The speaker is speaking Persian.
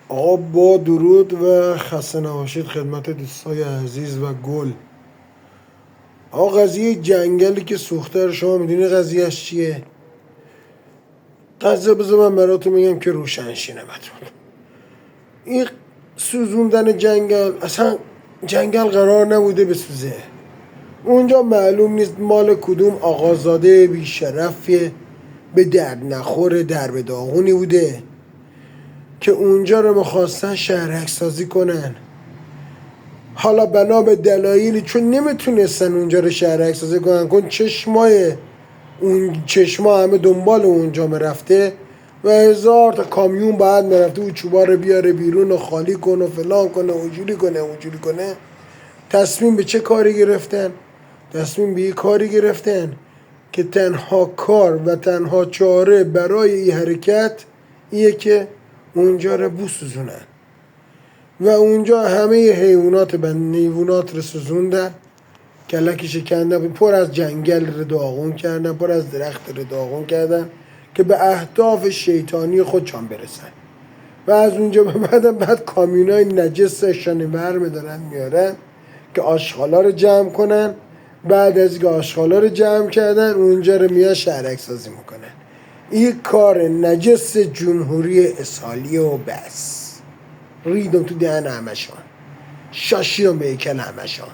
آقا با درود و خسته نباشید خدمت دوستای عزیز و گل. آقا قضیه جنگلی که سوخته رو شما میدونی قضیهش چیه؟ قضیه بذار من براتون میگم که روشنشینه بتون. این سوزوندن جنگل، اصلا جنگل قرار نبوده بسوزه. اونجا معلوم نیست مال کدوم آقازاده بیشرفیه به درد نخور در به داغونی بوده که اونجا رو میخواستن شهرک سازی کنن. حالا بنا به دلایلی چون نمیتونستن اونجا رو شهرک سازی کنن، چشمای اون چشما همه دنبال اونجا میرفته و 1000 تا کامیون بعد میرفته و چوبا رو بیاره بیرون و خالی کنه و فلان کنه و اونجوری کنه. تصمیم به چه کاری گرفتن؟ تصمیم به یه کاری گرفتن که تنها کار و تنها چاره برای این حرکت ایه که اونجا رو بسوزونن و اونجا همه حیوانات نیوونات رو سوزوندن، کلکش کندن، پر از جنگل رو داغون کردن، پر از درخت رو داغون کردن که به اهداف شیطانی خودشان برسن. و از اونجا به بعد کامیونای نجسشان برمیدارن میارن که آشغالا رو جمع کنن. بعد از که آشغالا رو جمع کردن اونجا رو میان شهرک سازی میکنن. این کار نجس جمهوری اسحالیه و بس. ریدم تو دهن همشان، شاشیدم به هیکل همشان.